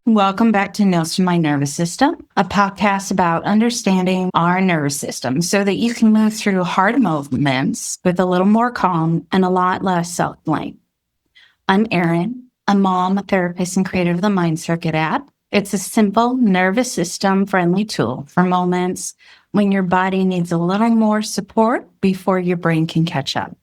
Welcome back to Notes to My Nervous System, a podcast about understanding our nervous system so that you can move through hard moments with a little more calm and a lot less self-blame. I'm Erin, a mom, a therapist, and creator of the Mind Circuit app. It's a simple nervous system friendly tool for moments when your body needs a little more support before your brain can catch up.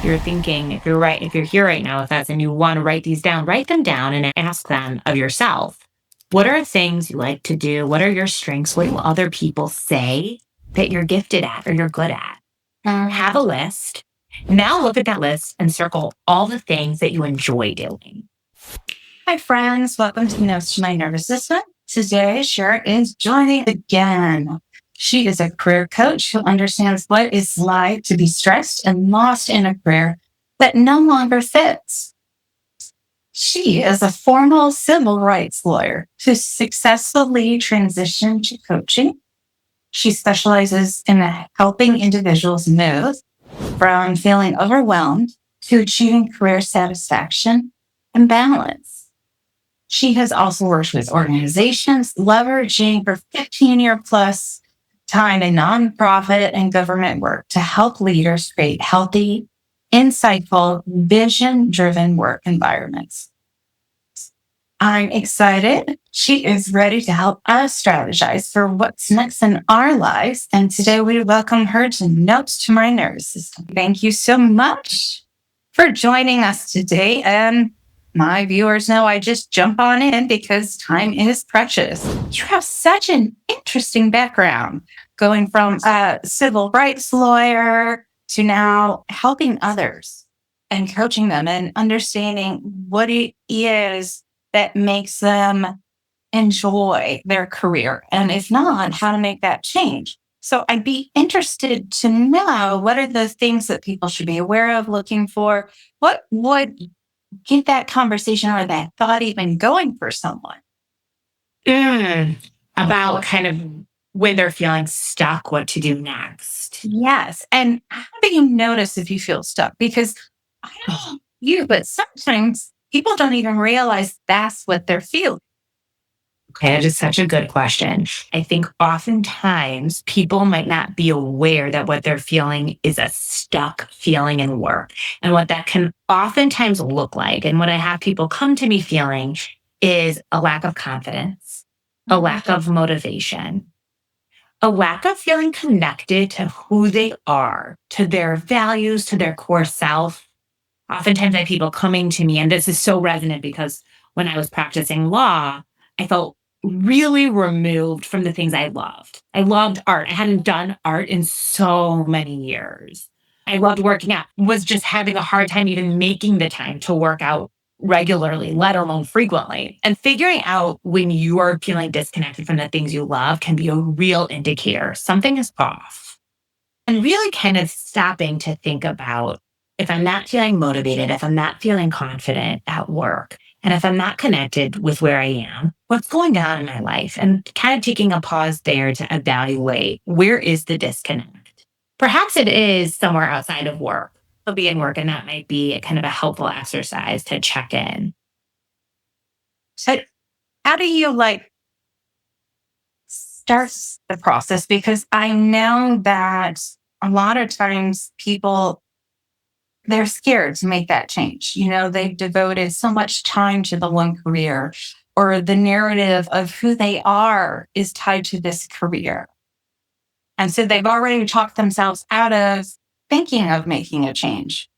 You're thinking, if you're here right now with us and you want to write these down, write them down and ask them of yourself. What are things you like to do? What are your strengths? What do other people say that you're gifted at or you're good at? Have a list. Now look at that list and circle all the things that you enjoy doing. Hi, friends. Welcome to Notes to My Nervous System. Today, Shira is joining again. She is a career coach who understands what it's like to be stressed and lost in a career that no longer fits. She is a former civil rights lawyer who successfully transitioned to coaching. She specializes in helping individuals move from feeling overwhelmed to achieving career satisfaction and balance. She has also worked with organizations leveraging her 15-year plus time in nonprofit and government work to help leaders create healthy, insightful, vision-driven work environments. I'm excited. She is ready to help us strategize for what's next in our lives. And today we welcome her to Notes to My Nervous System. Thank you so much for joining us today. And my viewers know I just jump on in because time is precious. You have such an interesting background, going from a civil rights lawyer to now helping others and coaching them and understanding what it is that makes them enjoy their career. And if not, how to make that change. So I'd be interested to know, what are the things that people should be aware of, looking for? What would get that conversation or that thought even going for someone? About kind of when they're feeling stuck, what to do next. Yes. And how do you notice if you feel stuck? Because I don't know you, but sometimes people don't even realize that's what they're feeling. Okay, that is such a good question. I think oftentimes people might not be aware that what they're feeling is a stuck feeling in work, and what that can oftentimes look like. And what I have people come to me feeling is a lack of confidence, a lack of motivation, a lack of feeling connected to who they are, to their values, to their core self. Oftentimes I have people coming to me, and this is so resonant because when I was practicing law, I felt really removed from the things I loved. I loved art. I hadn't done art in so many years. I loved working out, was just having a hard time even making the time to work out regularly, let alone frequently. And figuring out when you are feeling disconnected from the things you love can be a real indicator something is off. And really kind of stopping to think about, if I'm not feeling motivated, if I'm not feeling confident at work, and if I'm not connected with where I am, what's going on in my life? And kind of taking a pause there to evaluate, where is the disconnect? Perhaps it is somewhere outside of work. It'll be in work, and that might be a kind of a helpful exercise to check in. So how do you start the process? Because I know that a lot of times people, they're scared to make that change. You know, they've devoted so much time to the one career, or the narrative of who they are is tied to this career. And so they've already talked themselves out of thinking of making a change.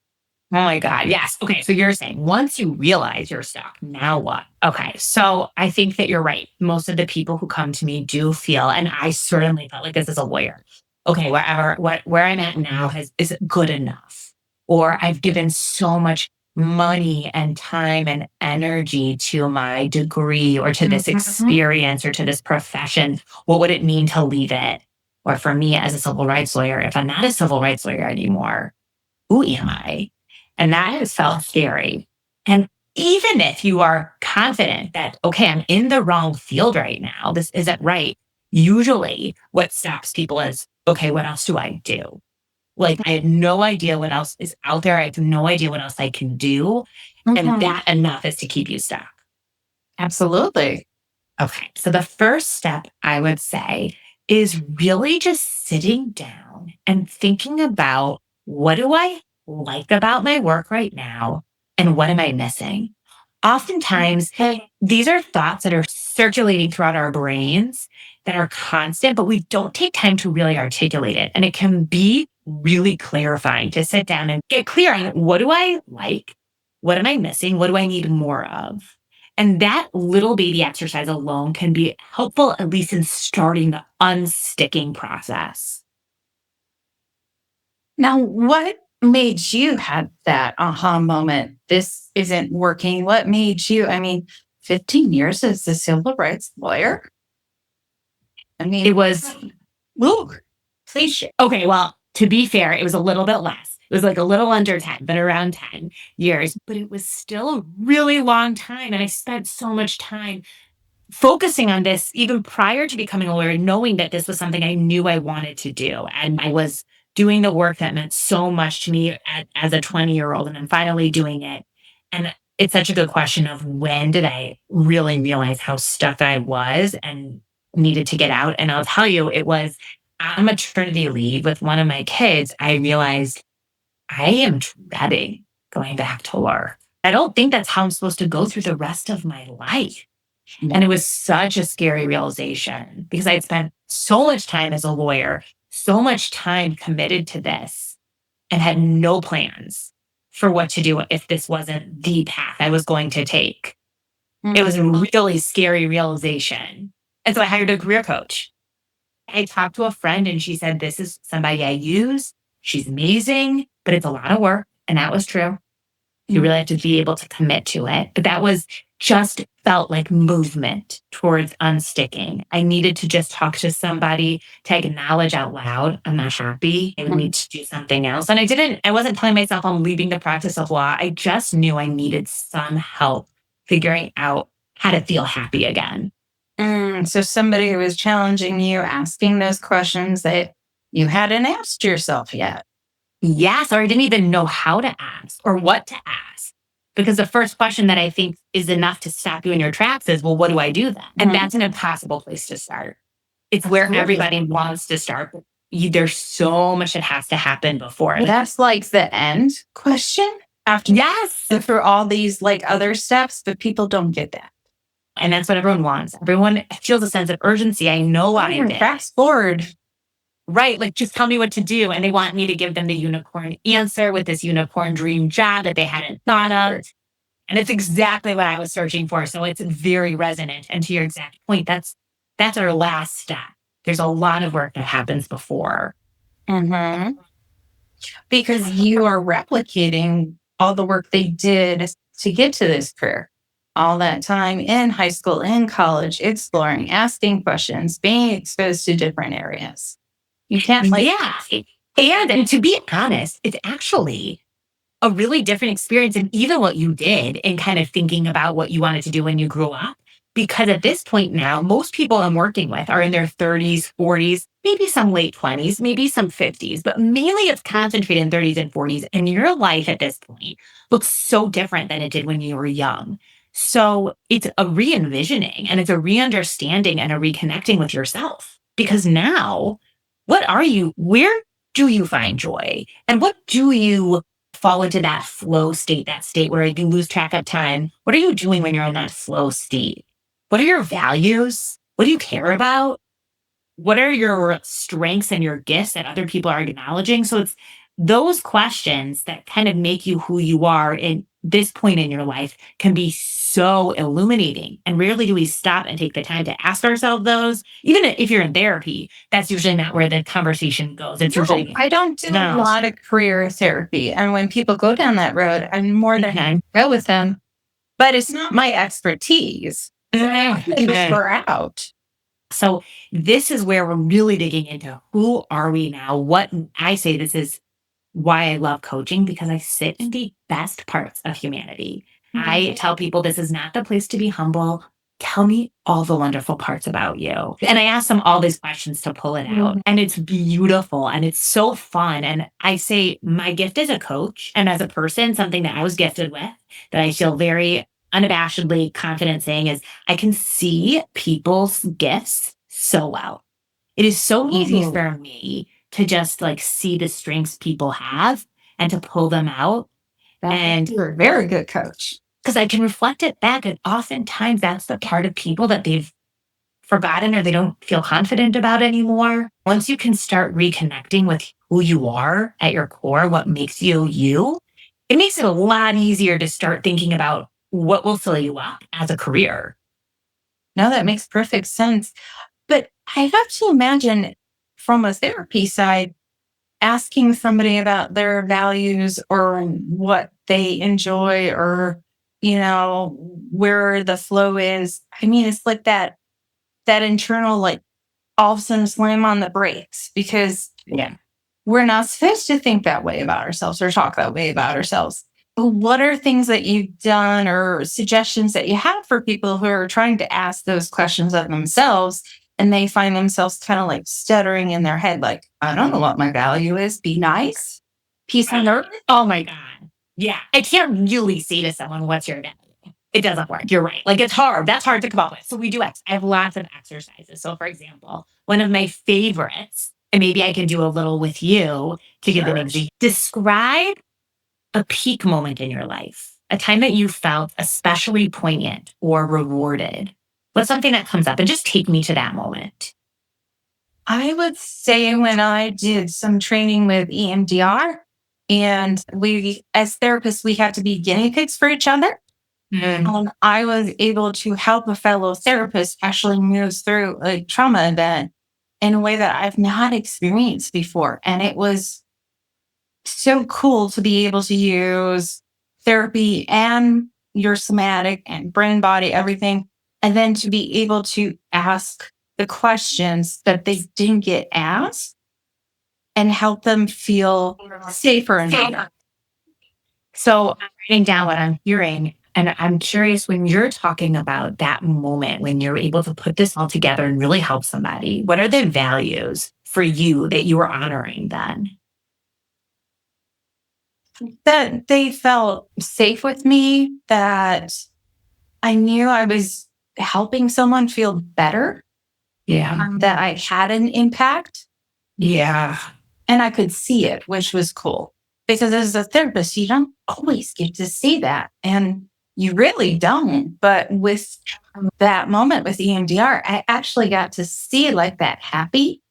Oh my God. Yes. Okay. So you're saying once you realize you're stuck, now what? Okay. So I think that you're right. Most of the people who come to me do feel, and I certainly felt like this as a lawyer. Okay. Where I'm at now is good enough. Or I've given so much money and time and energy to my degree or to this experience or to this profession. What would it mean to leave it? Or for me as a civil rights lawyer, if I'm not a civil rights lawyer anymore, who am I? And that has felt scary. And even if you are confident that, okay, I'm in the wrong field right now, this isn't right, usually what stops people is, okay, what else do I do? Like I had no idea what else is out there. I have no idea what else I can do. And that enough is to keep you stuck. Absolutely. Okay. So the first step I would say is really just sitting down and thinking about what do I like about my work right now and what am I missing? Oftentimes, these are thoughts that are circulating throughout our brains that are constant, but we don't take time to really articulate it. And it can be really clarifying to sit down and get clear on what do I like? What am I missing? What do I need more of? And that little baby exercise alone can be helpful, at least in starting the unsticking process. Now, what made you have that aha moment? This isn't working. What made you, 15 years as a civil rights lawyer? It was, look, please share. okay, well, to be fair, it was a little bit less. It was like a little under 10, but around 10 years. But it was still a really long time. And I spent so much time focusing on this even prior to becoming a lawyer, knowing that this was something I knew I wanted to do. And I was doing the work that meant so much to me as a 20-year-old, and I'm finally doing it. And it's such a good question of when did I really realize how stuck I was and needed to get out? And I'll tell you, it was on maternity leave with one of my kids. I realized I am dreading going back to work. I don't think that's how I'm supposed to go through the rest of my life. And it was such a scary realization because I had spent so much time as a lawyer, so much time committed to this, and had no plans for what to do if this wasn't the path I was going to take. It was a really scary realization. And so I hired a career coach. I talked to a friend and she said, this is somebody I use. She's amazing, but it's a lot of work. And that was true. You really have to be able to commit to it. But that was just felt like movement towards unsticking. I needed to just talk to somebody to acknowledge out loud, I'm not happy. I need to do something else. And I wasn't telling myself I'm leaving the practice of law. I just knew I needed some help figuring out how to feel happy again. So somebody who was challenging you, asking those questions that you hadn't asked yourself yet. Yes, or I didn't even know how to ask or what to ask. Because the first question that I think is enough to stop you in your tracks is, well, what do I do then? And that's an impossible place to start. It's where everybody wants to start. But there's so much that has to happen before. That's like the end question after. Yes. For all these like other steps, but people don't get that. And that's what everyone wants. Everyone feels a sense of urgency. I know why I'm fast forward. Right. Like, just tell me what to do. And they want me to give them the unicorn answer with this unicorn dream job that they hadn't thought of. And it's exactly what I was searching for. So it's very resonant. And to your exact point, that's our last step. There's a lot of work that happens before. Because you are replicating all the work they did to get to this career. All that time in high school, in college, exploring, asking questions, being exposed to different areas. You can't And to be honest, it's actually a really different experience than even what you did in kind of thinking about what you wanted to do when you grew up. Because at this point now, most people I'm working with are in their 30s, 40s, maybe some late 20s, maybe some 50s, but mainly it's concentrated in 30s and 40s. And your life at this point looks so different than it did when you were young. So it's a re-envisioning and it's a re-understanding and a reconnecting with yourself. Because now, where do you find joy? And what do you fall into that flow state, that state where you lose track of time? What are you doing when you're in that flow state? What are your values? What do you care about? What are your strengths and your gifts that other people are acknowledging? So it's those questions that kind of make you who you are in this point in your life can be so illuminating. And rarely do we stop and take the time to ask ourselves those. Even if you're in therapy, that's usually not where the conversation goes. It's usually, I don't do a lot of career therapy. And when people go down that road, I'm more than go with them. But it's not my expertise. We're out. So this is where we're really digging into who are we now? What I say this is why I love coaching, because I sit in the best parts of humanity. I tell people this is not the place to be humble. tell me all the wonderful parts about you. And I ask them all these questions to pull it out. And it's beautiful and it's so fun. And I say, my gift as a coach and as a person, something that I was gifted with, that I feel very unabashedly confident saying is I can see people's gifts so well. It is so easy for me to just like see the strengths people have and to pull them out. And you're a very good coach. because I can reflect it back. And oftentimes that's the part of people that they've forgotten or they don't feel confident about anymore. Once you can start reconnecting with who you are at your core, what makes you you, it makes it a lot easier to start thinking about what will fill you up as a career. No, that makes perfect sense. But I have to imagine from a therapy side, asking somebody about their values or what they enjoy or, where the flow is. I mean, it's like that internal, like all of a sudden slam on the brakes because Yeah. we're not supposed to think that way about ourselves or talk that way about ourselves. What are things that you've done or suggestions that you have for people who are trying to ask those questions of themselves and they find themselves kind of like stuttering in their head, like, I don't know what my value is. Be nice, peace on earth. Oh my God. Yeah. I can't really say to someone, what's your value? It doesn't work. You're right. Like it's hard. That's hard to come up with. So we do I have lots of exercises. So for example, one of my favorites, and maybe I can do a little with you to give an example. Describe a peak moment in your life, a time that you felt especially poignant or rewarded. What's something that comes up and just take me to that moment. I would say when I did some training with EMDR, and we, as therapists, we had to be guinea pigs for each other. I was able to help a fellow therapist actually move through a trauma event in a way that I've not experienced before. And it was so cool to be able to use therapy and your somatic and brain, body, everything. And then to be able to ask the questions that they didn't get asked and help them feel safer and better. So I'm writing down what I'm hearing. And I'm curious when you're talking about that moment when you're able to put this all together and really help somebody, what are the values for you that you were honoring then? That they felt safe with me, that I knew I was helping someone feel better, Yeah. that I had an impact, Yeah. and I could see it, which was cool. Because as a therapist, you don't always get to see that. And you really don't. But with that moment with EMDR, I actually got to see like that happy,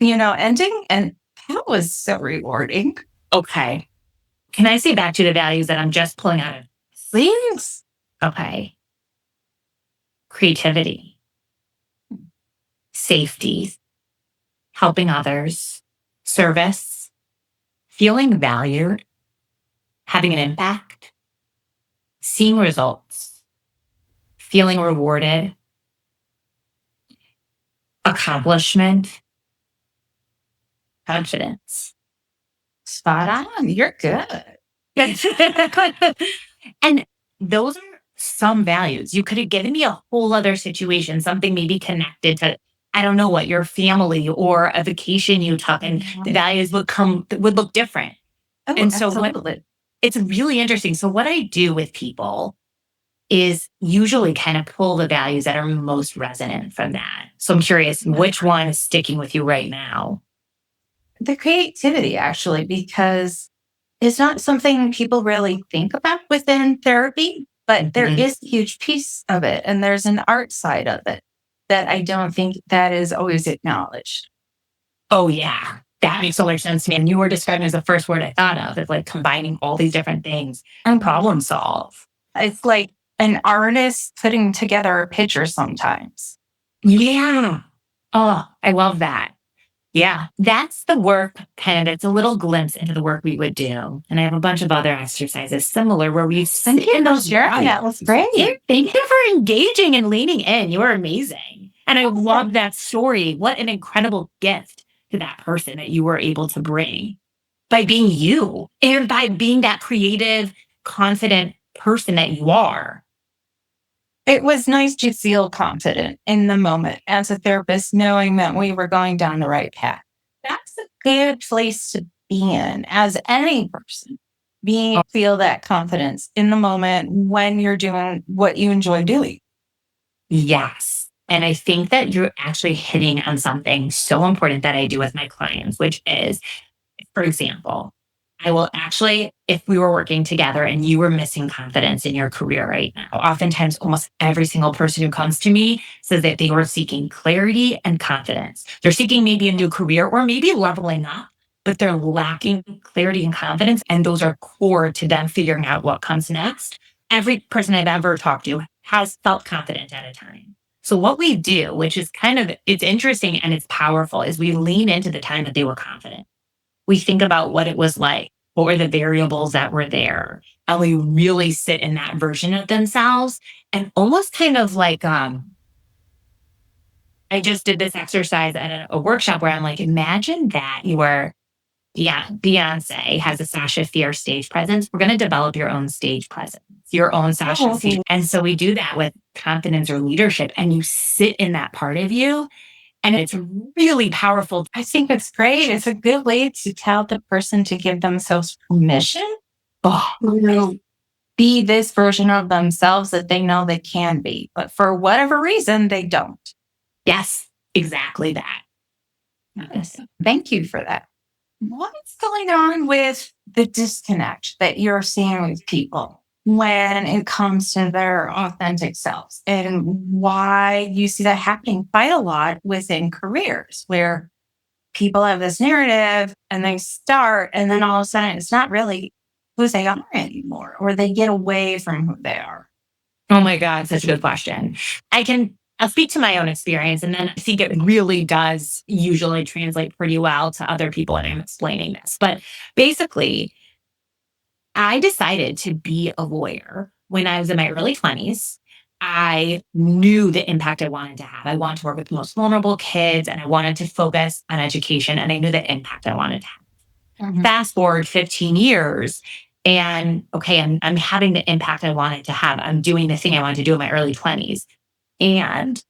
ending. And that was so rewarding. Okay. Can I say back to the values that I'm just pulling out of? Please. Okay. Creativity, safety, helping others, service, feeling valued, having an impact, seeing results, feeling rewarded, accomplishment, confidence. Spot on. You're good. And those are some values. You could have given me a whole other situation, something maybe connected to, I don't know what, your family or a vacation you took, and the values would look different. Oh, And so it's really interesting. So what I do with people is usually kind of pull the values that are most resonant from that. So I'm curious, which one is sticking with you right now? the creativity, actually, because it's not something people really think about within therapy, but there is a huge piece of it. And there's an art side of it that I don't think that is always acknowledged. Oh, yeah. That makes so much sense to me. And you were describing as the first word I thought of. It's like combining all these different things and problem solve. It's like an artist putting together a picture sometimes. Yeah. Oh, I love that. Yeah. That's the work kind of, it's a little glimpse into the work we would do. And I have a bunch of other exercises similar where we send in those. That was great. Thank you for engaging and leaning in. You were amazing. And I love that story. What an incredible gift to that person that you were able to bring by being you and by being that creative, confident person that you are. It was nice to feel confident in the moment as a therapist, knowing that we were going down the right path. That's a good place to be in as any person. Being feel that confidence in the moment when you're doing what you enjoy doing. Yes. And I think that you're actually hitting on something so important that I do with my clients, which is, for example, I will actually, if we were working together and you were missing confidence in your career right now, oftentimes almost every single person who comes to me says that they were seeking clarity and confidence. They're seeking maybe a new career or maybe leveling up, but they're lacking clarity and confidence. And those are core to them figuring out what comes next. Every person I've ever talked to has felt confident at a time. So what we do, which is kind of, it's interesting and it's powerful, is we lean into the time that they were confident. We think about what it was like, what were the variables that were there, and we really sit in that version of themselves and almost kind of like, I just did this exercise at a workshop where I'm like, imagine that you were, yeah, Beyonce has a Sasha Fierce stage presence. We're going to develop your own stage presence, your own Sasha Fierce. And so we do that with confidence or leadership, and you sit in that part of you. And it's really powerful. I think it's great. It's a good way to tell the person to give themselves permission to be this version of themselves that they know they can be. But for whatever reason, they don't. Yes, exactly that. Yes. Thank you for that. What's going on with the disconnect that you're seeing with people when it comes to their authentic selves, and why you see that happening quite a lot within careers where people have this narrative and they start, and then all of a sudden it's not really who they are anymore, or they get away from who they are? Oh my God, such a good question. I'll speak to my own experience, and then I think it really does usually translate pretty well to other people when I'm explaining this. But basically, I decided to be a lawyer when I was in my early 20s. I knew the impact I wanted to have. I wanted to work with the most vulnerable kids, and I wanted to focus on education, and I knew the impact I wanted to have. Fast forward 15 years, and okay, I'm having the impact I wanted to have. I'm doing the thing I wanted to do in my early 20s. And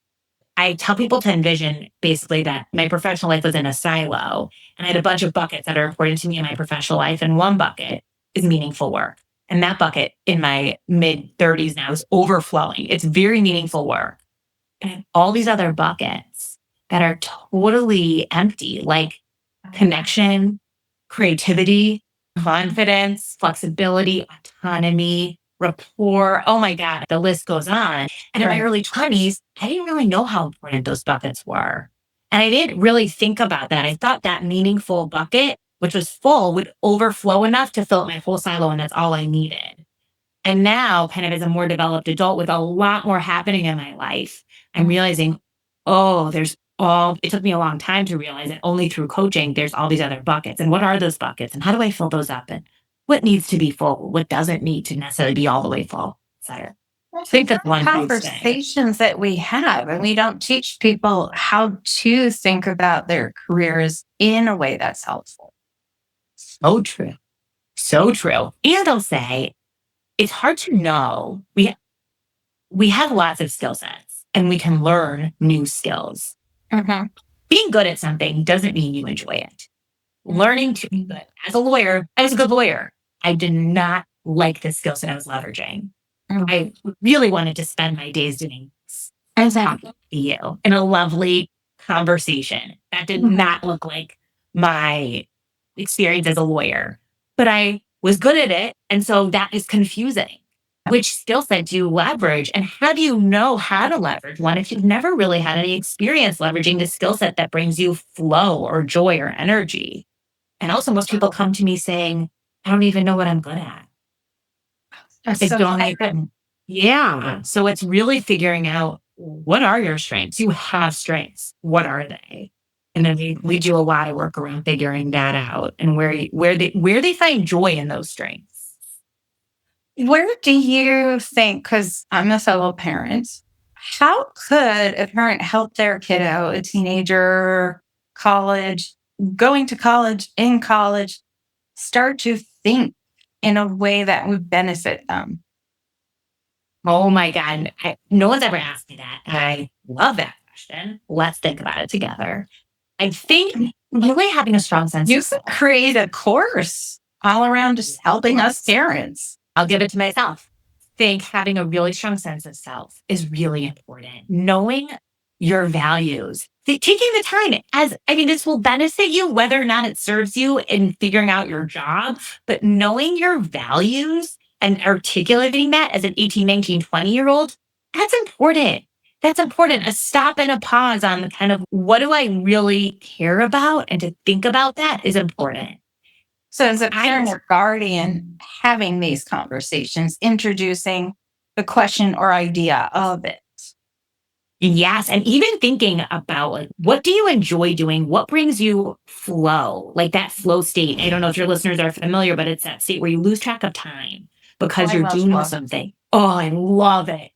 I tell people to envision basically that my professional life was in a silo, and I had a bunch of buckets that are important to me in my professional life. And one bucket is meaningful work. And that bucket in my mid 30s now is overflowing. It's very meaningful work. And I have all these other buckets that are totally empty, like connection, creativity, confidence, flexibility, autonomy, rapport. Oh my God, the list goes on. And in my early 20s, I didn't really know how important those buckets were. And I didn't really think about that. I thought that meaningful bucket, which was full, would overflow enough to fill up my whole silo, and that's all I needed. And now, kind of as a more developed adult with a lot more happening in my life, I'm realizing, oh, it took me a long time to realize that only through coaching, there's all these other buckets. And what are those buckets? And how do I fill those up? And what needs to be full? What doesn't need to necessarily be all the way full? So I think that's one Conversations that we have, and we don't teach people how to think about their careers in a way that's helpful. So true. So true. And I'll say, it's hard to know. We have lots of skill sets, and we can learn new skills. Being good at something doesn't mean you enjoy it. Learning to be good. As a lawyer, I was a good lawyer. I did not like the skill set I was leveraging. I really wanted to spend my days doing this. And talking to you in a lovely conversation. That did not look like my experience as a lawyer, but I was good at it. And so that is confusing. Which skill set do you leverage? And how do you know how to leverage one if you've never really had any experience leveraging the skill set that brings you flow or joy or energy? And also, most people come to me saying, I don't even know what I'm good at. I don't even. Yeah. So it's really figuring out, what are your strengths? You have strengths. What are they? And then we do a lot of work around figuring that out, and where they find joy in those strengths. Where do you think, because I'm a fellow parent, how could a parent help their kiddo, a teenager, college, going to college, in college, start to think in a way that would benefit them? Oh my God. No one's ever asked me that. I love that question. Let's think about it together. I think really having a strong sense You could create a course all around just helping us parents. I'll give it to myself. Think having a really strong sense of self is really important. Knowing your values, taking the time this will benefit you whether or not it serves you in figuring out your job, but knowing your values and articulating that as an 18, 19, 20-year-old, that's important. That's important. A stop and a pause on the kind of what do I really care about, and to think about that is important. So as a parent or guardian, having these conversations, introducing the question or idea of it. Yes. And even thinking about like, what do you enjoy doing? What brings you flow? Like that flow state. I don't know if your listeners are familiar, but it's that state where you lose track of time because you're doing something. Oh, I love it.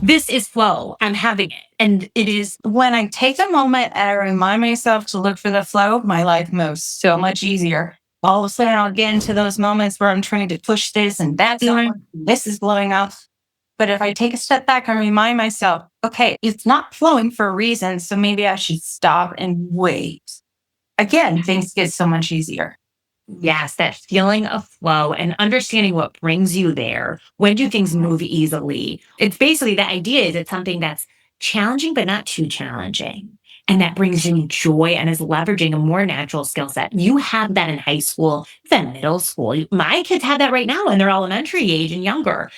This is flow. I'm having it. And it is When I take a moment and I remind myself to look for the flow, my life moves so much easier. All of a sudden, I'll get into those moments where I'm trying to push this and that's this is blowing up. But if I take a step back and remind myself, okay, it's not flowing for a reason, so maybe I should stop and wait. Again, things get so much easier. Yes, that feeling of flow and understanding what brings you there. When do things move easily? It's basically the idea is it's something that's challenging, but not too challenging. And that brings you joy and is leveraging a more natural skill set. You have that in high school, then middle school. My kids have that right now in their elementary age and younger.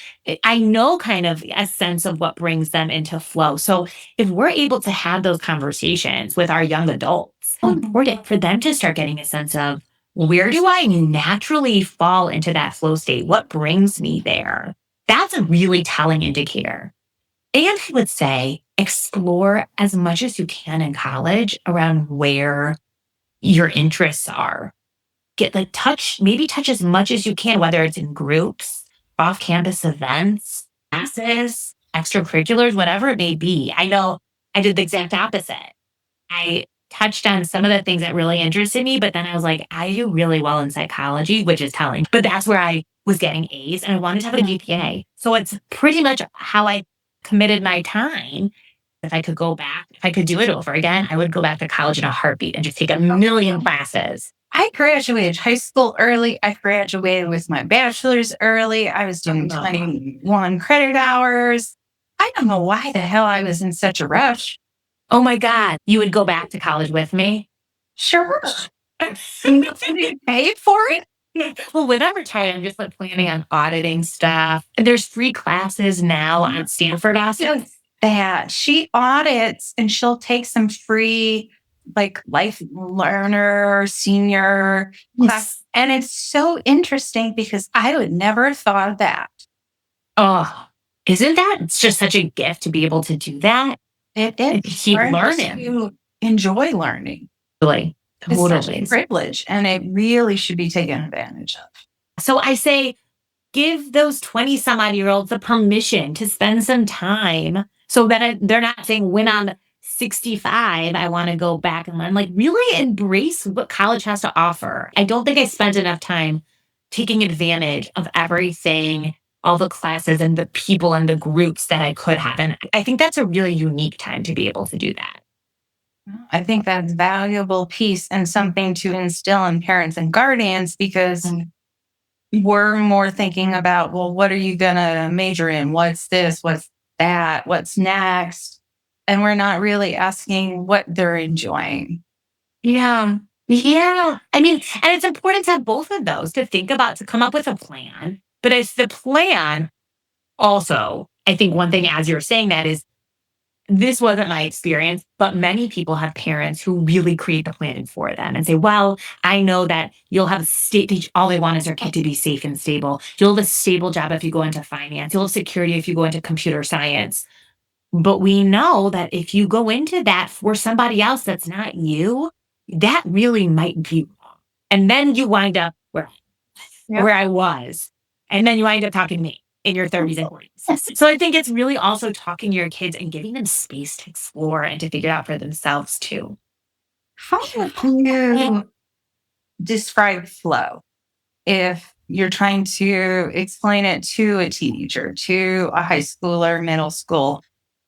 I know kind of a sense of what brings them into flow. So if we're able to have those conversations with our young adults, it's so important for them to start getting a sense of where do I naturally fall into that flow state? What brings me there? That's a really telling indicator. And I would say explore as much as you can in college around where your interests are. Maybe touch as much as you can, whether it's in groups, off campus events, classes, extracurriculars, whatever it may be. I know I did the exact opposite. I touched on some of the things that really interested me, but then I was like, I do really well in psychology, which is telling, but that's where I was getting A's and I wanted to have a GPA. So it's pretty much how I committed my time. If I could go back, if I could do it over again, I would go back to college in a heartbeat and just take a million classes. I graduated high school early. I graduated with my bachelor's early. I was doing 21 credit hours. I don't know why the hell I was in such a rush. Oh my God, you would go back to college with me? Sure. Somebody paid for it. Well, whenever time, I'm just like planning on auditing stuff. And there's free classes now on Stanford also. That she audits and she'll take some free like life learner senior class. And it's so interesting because I would never have thought of that. Oh, isn't that it's just such a gift to be able to do that? It Keep learning. You enjoy learning. Totally. It's such a privilege and it really should be taken advantage of. So I say, give those 20 some odd year olds the permission to spend some time so that they're not saying when I'm 65, I want to go back and learn. Like really embrace what college has to offer. I don't think I spent enough time taking advantage of everything, all the classes and the people and the groups that I could have. And I think that's a really unique time to be able to do that. I think that's a valuable piece and something to instill in parents and guardians because we're more thinking about, well, what are you going to major in? What's this? What's that? What's next? And we're not really asking what they're enjoying. Yeah. Yeah. I mean, and it's important to have both of those to think about, to come up with a plan. But it's the plan also, I think one thing as you're saying that is, this wasn't my experience, but many people have parents who really create the plan for them and say, well, I know that you'll have all they want is their kid to be safe and stable. You'll have a stable job if you go into finance. You'll have security if you go into computer science. But we know that if you go into that for somebody else that's not you, that really might be wrong. And then you wind up where I was. And then you wind up talking to me in your 30s and 40s. So I think it's really also talking to your kids and giving them space to explore and to figure out for themselves too. How would you describe flow? If you're trying to explain it to a teenager, to a high schooler, middle school,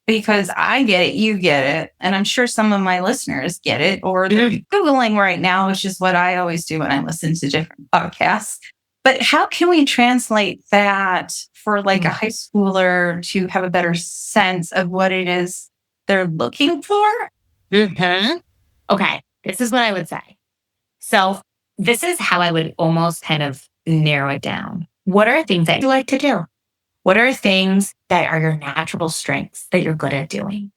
because I get it, you get it. And I'm sure some of my listeners get it, or they're Googling right now, which is what I always do when I listen to different podcasts. But how can we translate that for like a high schooler to have a better sense of what it is they're looking for? Okay, this is what I would say. So this is how I would almost kind of narrow it down. What are things that you like to do? What are things that are your natural strengths that you're good at doing?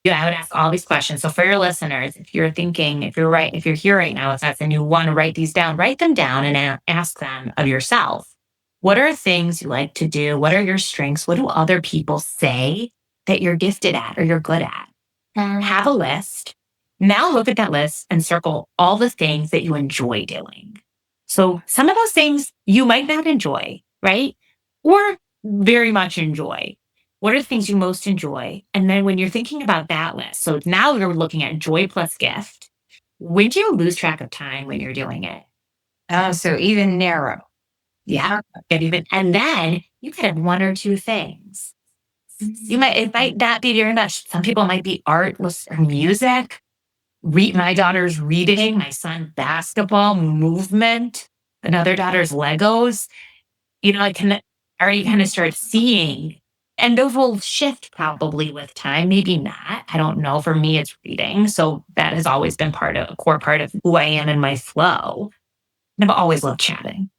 I would ask all these questions. So for your listeners, if you're thinking, if you're here right now, and you want to write these down, write them down and ask them of yourself. What are things you like to do? What are your strengths? What do other people say that you're gifted at or you're good at? Have a list. Now look at that list and circle all the things that you enjoy doing. So some of those things you might not enjoy, right? Or very much enjoy. What are the things you most enjoy? And then when you're thinking about that list, so now you're looking at joy plus gift. When do you lose track of time when you're doing it? Oh, so even narrow. Yeah. And then you could have one or two things. It might not be very much. Some people might be art or music. My daughter's reading, my son basketball, movement, another daughter's Legos. I can already kind of start seeing, and those will shift probably with time, maybe not. I don't know. For me, it's reading. So that has always been a core part of who I am in my flow. And I've always loved chatting.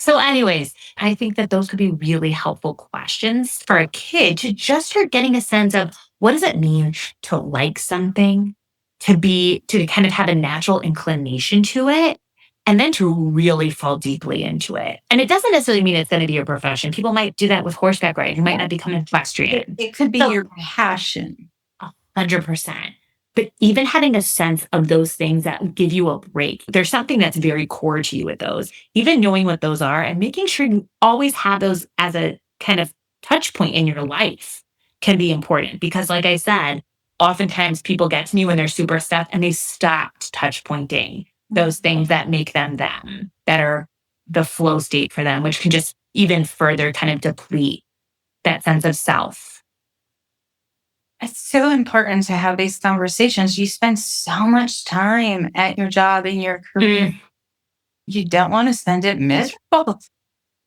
So anyways, I think that those could be really helpful questions for a kid to just start getting a sense of what does it mean to like something, to kind of have a natural inclination to it, and then to really fall deeply into it. And it doesn't necessarily mean it's going to be your profession. People might do that with horseback riding. You might not become an equestrian. It could be your passion. 100%. But even having a sense of those things that give you a break, there's something that's very core to you with those, even knowing what those are and making sure you always have those as a kind of touch point in your life can be important. Because like I said, oftentimes people get to me when they're super stuck and they stopped touch pointing those things that make them, that are the flow state for them, which can just even further kind of deplete that sense of self. It's so important to have these conversations. You spend so much time at your job and your career. You don't want to spend it miserable.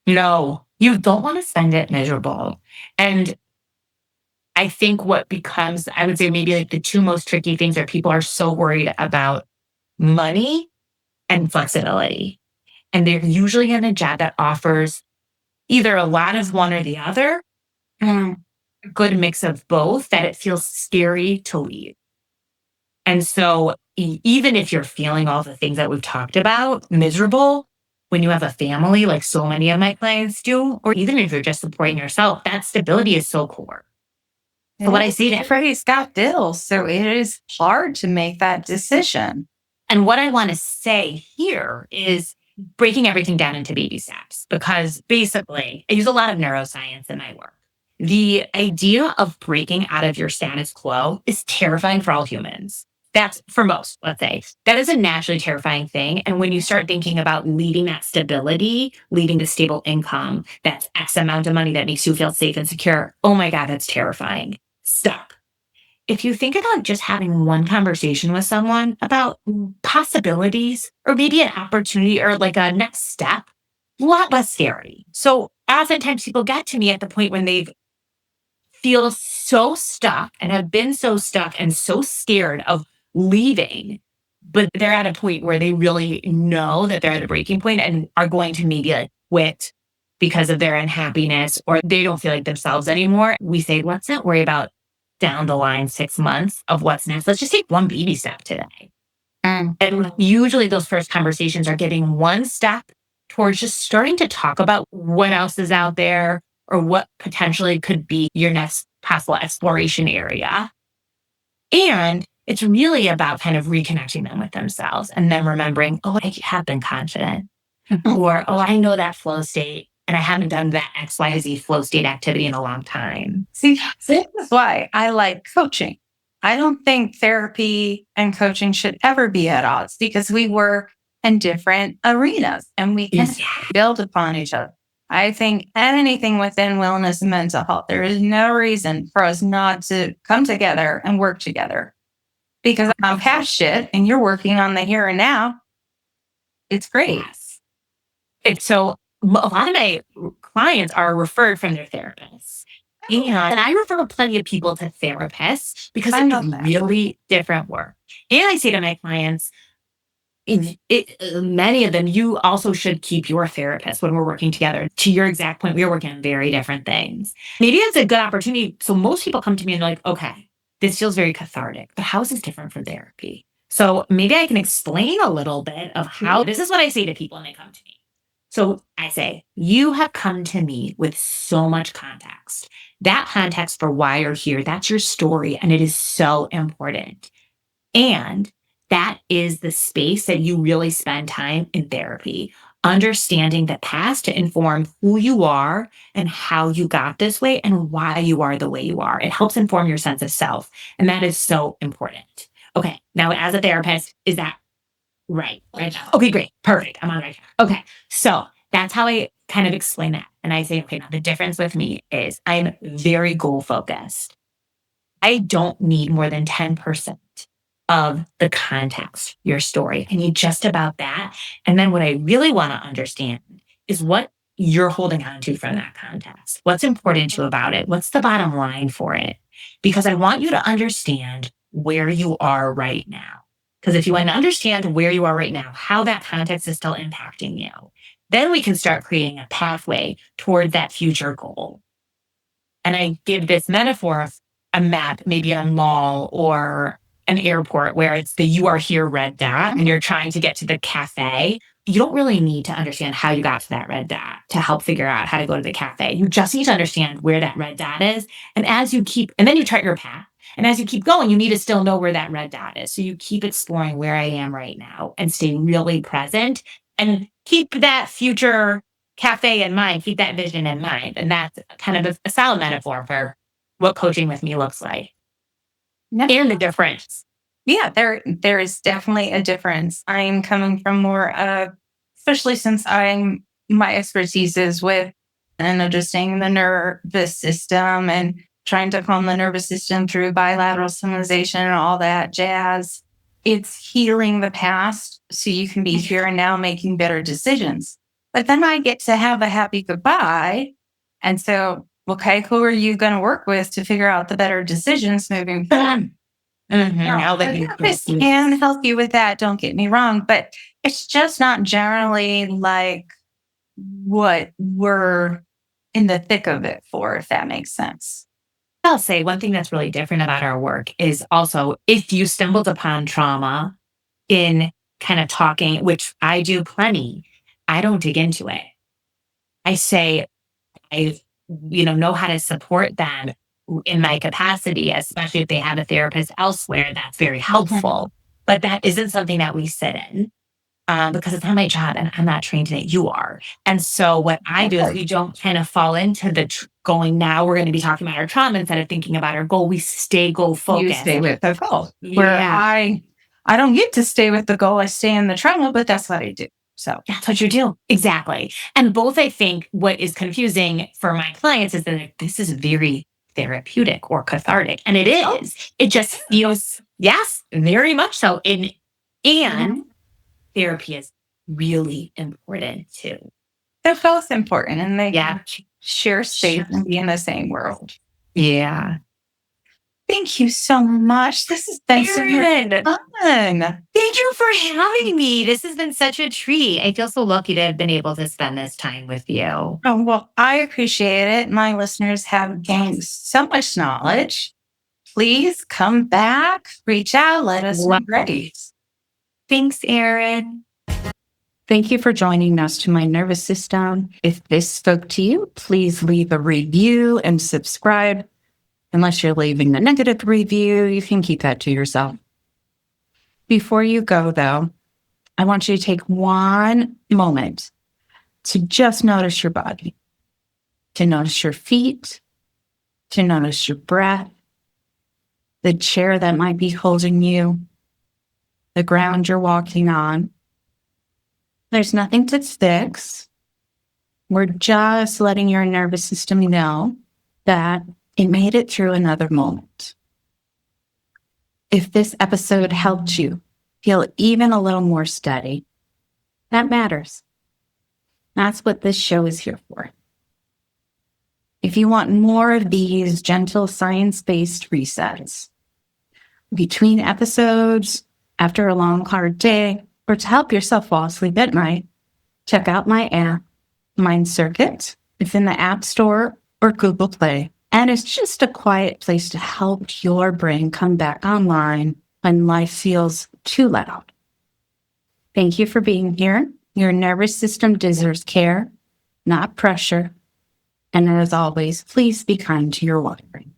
No, you don't want to spend it miserable. And I think what becomes, I would say maybe like the two most tricky things are people are so worried about money and flexibility. And they're usually in a job that offers either a lot of one or the other, a good mix of both, that it feels scary to leave. And so even if you're feeling all the things that we've talked about, miserable, when you have a family, like so many of my clients do, or even if you're just supporting yourself, that stability is so core. So what I see, everybody's got bills, so it is hard to make that decision. And what I want to say here is breaking everything down into baby steps, because basically I use a lot of neuroscience in my work. The idea of breaking out of your status quo is terrifying for all humans. That's for most, let's say. That is a naturally terrifying thing. And when you start thinking about leading that stability, leading to stable income, that's X amount of money that makes you feel safe and secure. Oh my God, that's terrifying. Stop. If you think about just having one conversation with someone about possibilities or maybe an opportunity or like a next step, a lot less scary. So oftentimes people get to me at the point when they feel so stuck and have been so stuck and so scared of leaving, but they're at a point where they really know that they're at a breaking point and are going to maybe like quit because of their unhappiness or they don't feel like themselves anymore. We say, let's not worry about down the line 6 months of what's next. Let's just take one baby step today. And usually those first conversations are getting one step towards just starting to talk about what else is out there or what potentially could be your next possible exploration area. And it's really about kind of reconnecting them with themselves and then remembering, oh, I have been confident. Or, oh, I know that flow state and I haven't done that XYZ flow state activity in a long time. See, this is why I like coaching. I don't think therapy and coaching should ever be at odds because we were in different arenas, and we can build upon each other. I think anything within wellness and mental health, there is no reason for us not to come together and work together, because I'm past shit and you're working on the here and now. It's great. Yes. So a lot of my clients are referred from their therapists. And I refer plenty of people to therapists because I it's love that. really different work. And I say to my clients, many of them, you also should keep your therapist when we're working together. To your exact point, we are working on very different things. Maybe it's a good opportunity. So most people come to me and they're like, okay, this feels very cathartic, but how is this different from therapy? So maybe I can explain a little bit of how this is what I say to people when they come to me. So I say, you have come to me with so much context. That context for why you're here, that's your story. And it is so important. And that is the space that you really spend time in therapy, understanding the past to inform who you are and how you got this way and why you are the way you are. It helps inform your sense of self. And that is so important. Okay. Now, as a therapist, is that right? Right now. Okay, great. Perfect. I'm on the right track. Okay. So that's how I kind of explain that. And I say, okay, now the difference with me is I'm very goal focused. I don't need more than 10% of the context, your story. I need just about that. And then what I really want to understand is what you're holding on to from that context. What's important to you about it? What's the bottom line for it? Because I want you to understand where you are right now. Because if you want to understand where you are right now, how that context is still impacting you, then we can start creating a pathway toward that future goal. And I give this metaphor of a map, maybe a mall or an airport where it's the you are here red dot and you're trying to get to the cafe. You don't really need to understand how you got to that red dot to help figure out how to go to the cafe. You just need to understand where that red dot is. And then you chart your path. And as you keep going, you need to still know where that red dot is. So you keep exploring where I am right now and stay really present and keep that future cafe in mind, keep that vision in mind. And that's kind of a solid metaphor for what coaching with me looks like. No. And the difference. Yeah, there is definitely a difference. I'm coming from more of, especially since my expertise is with and understanding the nervous system and trying to calm the nervous system through bilateral stimulation and all that jazz. It's healing the past so you can be here and now making better decisions. But then I get to have a happy goodbye. And so, okay, who are you going to work with to figure out the better decisions moving forward? I'll let you Therapist can help you with that, don't get me wrong, but it's just not generally like what we're in the thick of it for, if that makes sense. I'll say one thing that's really different about our work is also if you stumbled upon trauma in kind of talking, which I do plenty, I don't dig into it. I say, I know how to support them in my capacity, especially if they have a therapist elsewhere. That's very helpful. But that isn't something that we sit in because it's not my job and I'm not trained in it. You are. And so what I do is we don't kind of fall into the going, now we're going to be talking about our trauma instead of thinking about our goal. We stay goal focused. You stay with the goal. Where I don't get to stay with the goal. I stay in the trauma, but that's what I do. So that's what you do. Exactly. And both, I think, what is confusing for my clients is that this is very therapeutic or cathartic. And it is. It just feels, yes, very much so. And therapy is really important too. They're both important and they share space and be in the same world. Yeah. Thank you so much. This has been so fun. Thank you for having me. This has been such a treat. I feel so lucky to have been able to spend this time with you. Oh, well, I appreciate it. My listeners have gained so much knowledge. Please come back, reach out, let us know. Ready. Thanks, Erin. Thank you for joining us to My Nervous System. If this spoke to you, please leave a review and subscribe. Unless you're leaving a negative review, you can keep that to yourself. Before you go, though, I want you to take one moment to just notice your body, to notice your feet, to notice your breath, the chair that might be holding you, the ground you're walking on. There's nothing to fix. We're just letting your nervous system know that it made it through another moment. If this episode helped you feel even a little more steady, that matters. That's what this show is here for. If you want more of these gentle science-based resets between episodes, after a long, hard day, or to help yourself fall asleep at night, check out my app, Mind Circuit. It's in the App Store or Google Play. And it's just a quiet place to help your brain come back online when life feels too loud. Thank you for being here. Your nervous system deserves care, not pressure. And as always, please be kind to your watering.